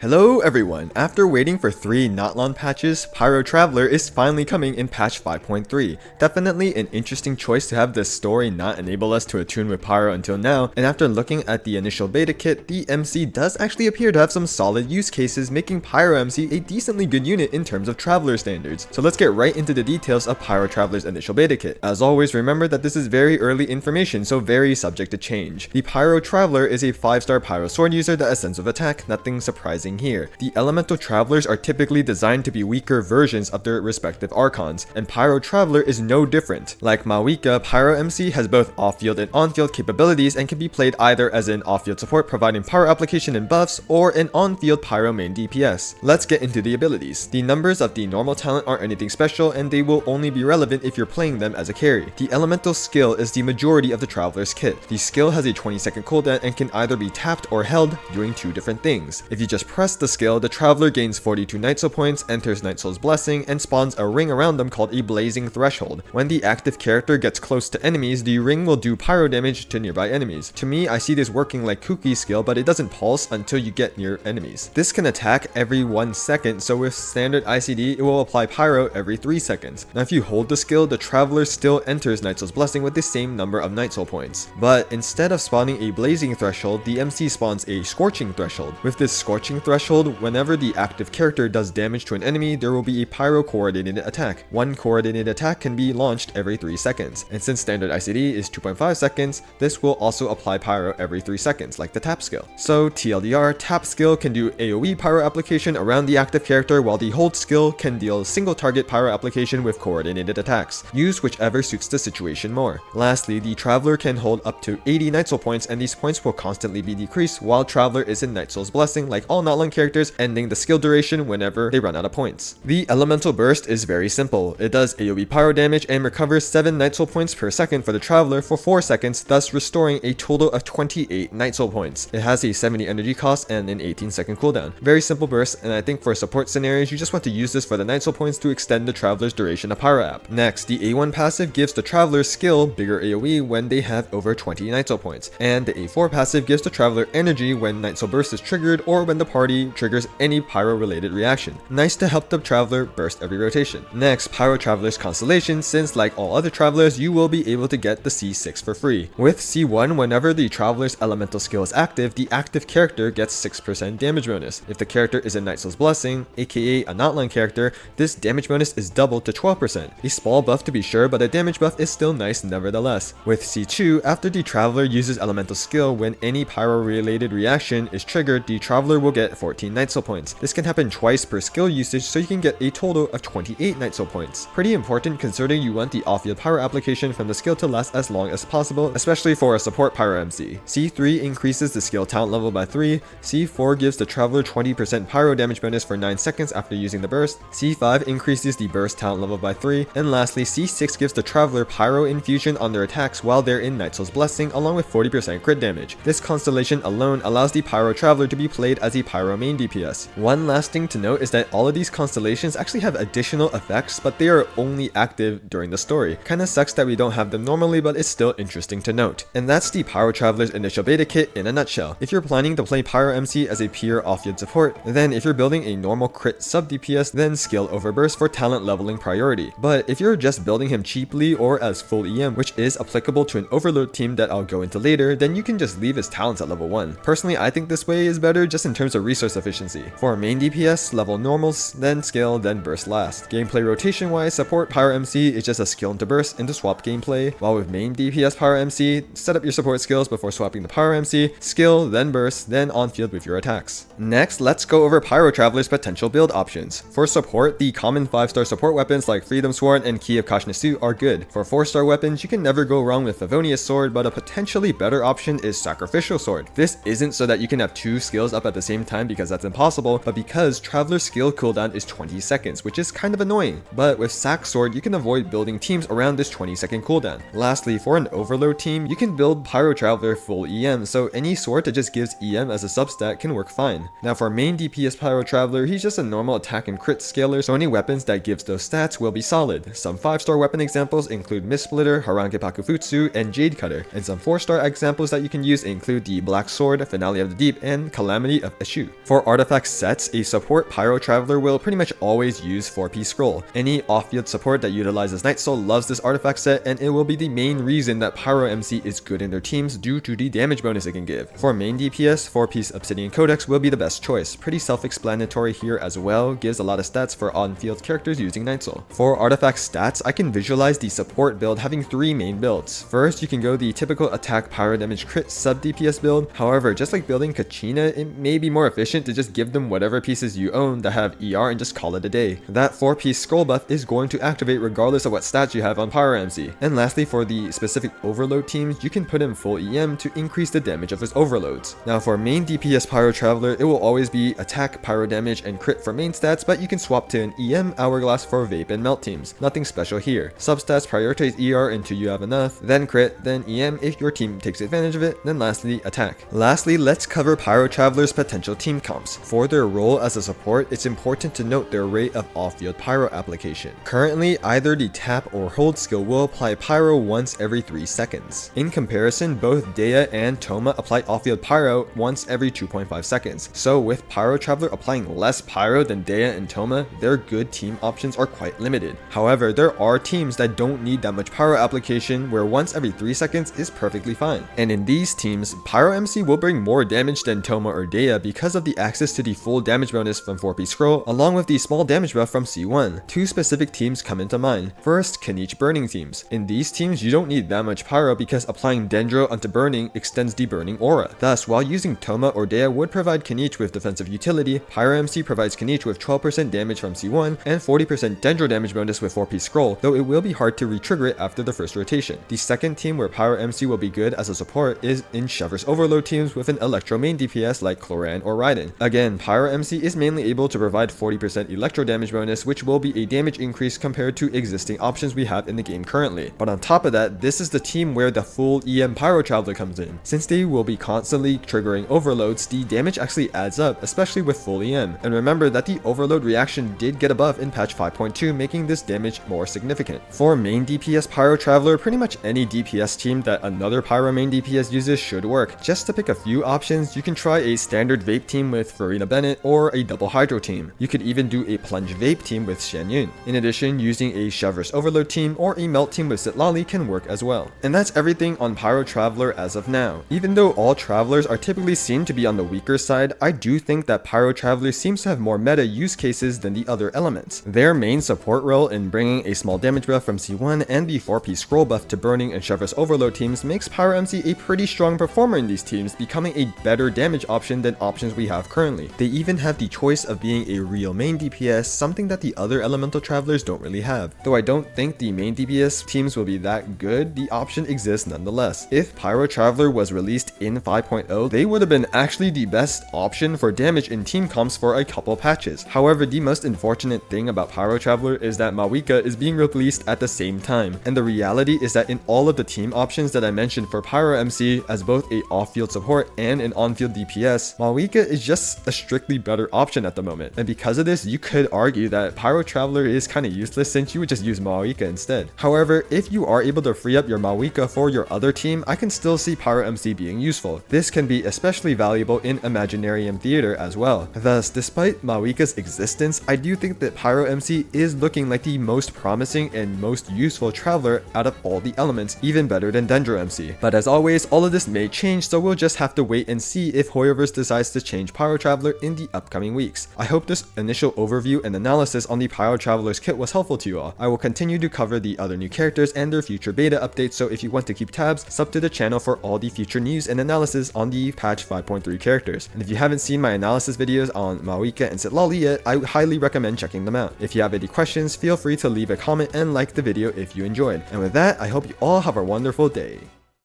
Hello everyone! After waiting for 3 natlan patches, Pyro Traveler is finally coming in patch 5.3. Definitely an interesting choice to have this story not enable us to attune with Pyro until now, and after looking at the initial beta kit, the MC does actually appear to have some solid use cases, making Pyro MC a decently good unit in terms of Traveler standards. So let's get right into the details of Pyro Traveler's initial beta kit. As always, remember that this is very early information, so very subject to change. The Pyro Traveler is a 5-star Pyro sword user that ascends with attack, nothing surprising here. The elemental travelers are typically designed to be weaker versions of their respective archons, and Pyro Traveler is no different. Like Mawika, Pyro MC has both off-field and on-field capabilities and can be played either as an off-field support providing pyro application and buffs, or an on-field pyro main DPS. Let's get into the abilities. The numbers of the normal talent aren't anything special, and they will only be relevant if you're playing them as a carry. The elemental skill is the majority of the traveler's kit. The skill has a 20-second cooldown and can either be tapped or held, doing two different things. If you just press the skill, the traveler gains 42 Night Soul points, enters Night Soul's Blessing, and spawns a ring around them called a Blazing Threshold. When the active character gets close to enemies, the ring will do pyro damage to nearby enemies. To me, I see this working like Kuki's skill, but it doesn't pulse until you get near enemies. This can attack every 1 second, so with standard ICD, it will apply pyro every 3 seconds. Now if you hold the skill, the traveler still enters Night Soul's Blessing with the same number of Night Soul points. But instead of spawning a Blazing Threshold, the MC spawns a Scorching Threshold. With this Scorching Threshold, whenever the active character does damage to an enemy, there will be a pyro coordinated attack. One coordinated attack can be launched every 3 seconds, and since standard ICD is 2.5 seconds, this will also apply pyro every 3 seconds, like the tap skill. So TLDR, tap skill can do AoE pyro application around the active character, while the hold skill can deal single target pyro application with coordinated attacks. Use whichever suits the situation more. Lastly, the traveler can hold up to 80 Night Soul points, and these points will constantly be decreased while traveler is in Night Soul's Blessing, like all natlan characters, ending the skill duration whenever they run out of points. The elemental burst is very simple. It does AoE pyro damage and recovers 7 Night Soul points per second for the traveler for 4 seconds, thus restoring a total of 28 Night Soul points. It has a 70 energy cost and an 18-second cooldown. Very simple burst, and I think for support scenarios, you just want to use this for the Night Soul points to extend the traveler's duration of pyro app. Next, the A1 passive gives the traveler's skill bigger AoE when they have over 20 Night Soul points, and the A4 passive gives the traveler energy when Night Soul burst is triggered or when the party triggers any pyro related reaction. Nice to help the traveler burst every rotation. Next, Pyro Traveler's Constellations, since like all other travelers, you will be able to get the C6 for free. With C1, whenever the traveler's elemental skill is active, the active character gets 6% damage bonus. If the character is in Night Soul's Blessing, aka a natlan character, this damage bonus is doubled to 12%. A small buff to be sure, but a damage buff is still nice nevertheless. With C2, after the traveler uses elemental skill, when any pyro related reaction is triggered, the traveler will get 14 Night Soul points. This can happen twice per skill usage, so you can get a total of 28 Night Soul points. Pretty important considering you want the off-field pyro application from the skill to last as long as possible, especially for a support pyro MC. C3 increases the skill talent level by 3, C4 gives the traveler 20% pyro damage bonus for 9 seconds after using the burst, C5 increases the burst talent level by 3, and lastly C6 gives the traveler pyro infusion on their attacks while they're in Night Soul's Blessing, along with 40% crit damage. This constellation alone allows the Pyro Traveler to be played as a pyro main DPS. One last thing to note is that all of these constellations actually have additional effects, but they are only active during the story. Kinda sucks that we don't have them normally, but it's still interesting to note. And that's the Pyro Traveler's initial beta kit in a nutshell. If you're planning to play Pyro MC as a pure off-field support, then if you're building a normal crit sub DPS, then skill over burst for talent leveling priority. But if you're just building him cheaply or as full EM, which is applicable to an overload team that I'll go into later, then you can just leave his talents at level 1. Personally, I think this way is better just in terms of resource efficiency. For main DPS, level normals, then skill, then burst last. Gameplay rotation wise, support Pyro MC is just a skill into burst into swap gameplay, while with main DPS Pyro MC, set up your support skills before swapping the Pyro MC, skill, then burst, then on field with your attacks. Next, let's go over Pyro Traveler's potential build options. For support, the common 5-star support weapons like Freedom Sword and Key of Kashnisu are good. For 4-star weapons, you can never go wrong with Favonius Sword, but a potentially better option is Sacrificial Sword. This isn't so that you can have 2 skills up at the same time because that's impossible, but because Traveler's skill cooldown is 20 seconds, which is kind of annoying. But with Sac Sword, you can avoid building teams around this 20-second cooldown. Lastly, for an overload team, you can build Pyro Traveler full EM, so any sword that just gives EM as a substat can work fine. Now for main DPS Pyro Traveler, he's just a normal attack and crit scaler, so any weapons that gives those stats will be solid. Some 5-star weapon examples include Mist Splitter, Harange Pakufutsu, and Jade Cutter, and some 4-star examples that you can use include the Black Sword, Finale of the Deep, and Calamity of Eshu. 2. For artifact sets, a support Pyro Traveler will pretty much always use 4P Scroll. Any off-field support that utilizes Night Soul loves this artifact set, and it will be the main reason that Pyro MC is good in their teams due to the damage bonus it can give. For main DPS, 4-piece Obsidian Codex will be the best choice. Pretty self-explanatory here as well, gives a lot of stats for on-field characters using Night Soul. For artifact stats, I can visualize the support build having 3 main builds. First, you can go the typical attack pyro damage crit sub DPS build. However, just like building Kachina, it may be more efficient to just give them whatever pieces you own that have ER and just call it a day. That 4-piece scroll buff is going to activate regardless of what stats you have on Pyro MC. And lastly, for the specific overload teams, you can put in full EM to increase the damage of his overloads. Now for main DPS Pyro Traveler, it will always be attack, pyro damage, and crit for main stats, but you can swap to an EM Hourglass for vape and melt teams. Nothing special here. Substats prioritize ER until you have enough, then crit, then EM if your team takes advantage of it, then lastly attack. Lastly, let's cover Pyro Traveler's potential team comps. For their role as a support, it's important to note their rate of off-field pyro application. Currently, either the tap or hold skill will apply pyro once every 3 seconds. In comparison, both Dea and Toma apply off-field pyro once every 2.5 seconds. So with Pyro Traveler applying less pyro than Dea and Toma, their good team options are quite limited. However, there are teams that don't need that much pyro application where once every 3 seconds is perfectly fine. And in these teams, Pyro MC will bring more damage than Toma or Dea because of the access to the full damage bonus from 4-piece scroll along with the small damage buff from C1. 2 specific teams come into mind. First, Kenichi burning teams. In these teams, you don't need that much pyro because applying Dendro onto burning extends the burning aura. Thus, while using Toma or Dea would provide Kenichi with defensive utility, Pyro MC provides Kenichi with 12% damage from C1 and 40% Dendro damage bonus with 4-piece scroll, though it will be hard to re-trigger it after the first rotation. The second team where Pyro MC will be good as a support is in Chevro's overload teams with an Electro main DPS like Cloran or Raiden. Again, Pyro MC is mainly able to provide 40% Electro damage bonus, which will be a damage increase compared to existing options we have in the game currently. But on top of that, this is the team where the full EM Pyro Traveler comes in. Since they will be constantly triggering overloads, the damage actually adds up, especially with full EM. And remember that the overload reaction did get a buff in patch 5.2, making this damage more significant. For main DPS Pyro Traveler, pretty much any DPS team that another Pyro main DPS uses should work. Just to pick a few options, you can try a standard vape team with Farina Bennett or a double hydro team. You could even do a plunge vape team with Shen Yun. In addition, using a Chevro's overload team or a melt team with Sitlali can work as well. And that's everything on Pyro Traveler as of now. Even though all travelers are typically seen to be on the weaker side, I do think that Pyro Traveler seems to have more meta use cases than the other elements. Their main support role in bringing a small damage buff from C1 and the 4-piece scroll buff to burning and Chevro's overload teams makes Pyro MC a pretty strong performer in these teams, becoming a better damage option than options we have currently. They even have the choice of being a real main DPS, something that the other elemental travelers don't really have. Though I don't think the main DPS teams will be that good, the option exists nonetheless. If Pyro Traveler was released in 5.0, they would have been actually the best option for damage in team comps for a couple patches. However, the most unfortunate thing about Pyro Traveler is that Mawika is being released at the same time. And the reality is that in all of the team options that I mentioned for Pyro MC as both a off-field support and an on-field DPS, Mawika is just a strictly better option at the moment. And because of this, you could argue that Pyro Traveler is kind of useless since you would just use Mawika instead. However, if you are able to free up your Mawika for your other team, I can still see Pyro MC being useful. This can be especially valuable in Imaginarium Theater as well. Thus, despite Mawika's existence, I do think that Pyro MC is looking like the most promising and most useful traveler out of all the elements, even better than Dendro MC. But as always, all of this may change, so we'll just have to wait and see if HOYOverse decides to change Pyro Traveler in the upcoming weeks. I hope this initial overview and analysis on the Pyro Traveler's kit was helpful to you all. I will continue to cover the other new characters and their future beta updates, so if you want to keep tabs, sub to the channel for all the future news and analysis on the patch 5.3 characters. And if you haven't seen my analysis videos on Mawika and Sitlali yet, I highly recommend checking them out. If you have any questions, feel free to leave a comment and like the video if you enjoyed. And with that, I hope you all have a wonderful day.